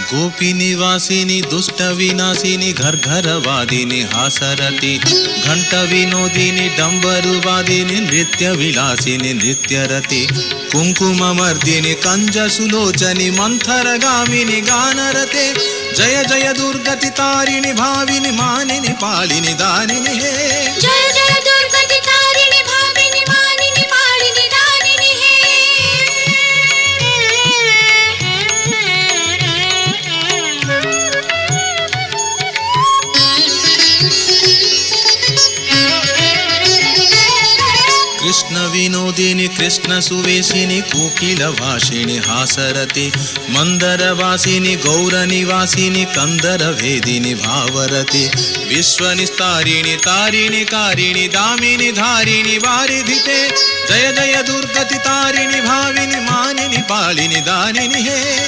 गोपी निवासिनी दुष्ट विनाशिनी घर घर वादिनी हासरती घंट विनोदिनी डंबरुवादिनी नृत्य विलासिनी नृत्यरती कुंकुम मर्दिनी कंज सुलोचनी मंथरगामिनी गानरते जय जय दुर्गति तारिणी भाविनी मानिनी पालिनी दानिनी हे जय जय दुर्गति तारिणी भाविनी मानिनी पालिनी दानिनी हे कृष्ण विनोदिनी कृष्ण सुवेशिनी कोकिल भाषिणी हासरती मंदर वासिनी गौर निवासिनी कंदर भेदिनी भावरती विश्व निस्तारिणी तारिणी कारिणी दामिनी धारिणी वारिधिते जय जय दुर्गति तारिणी भाविनी मानिनी पालिनी दानिनी हे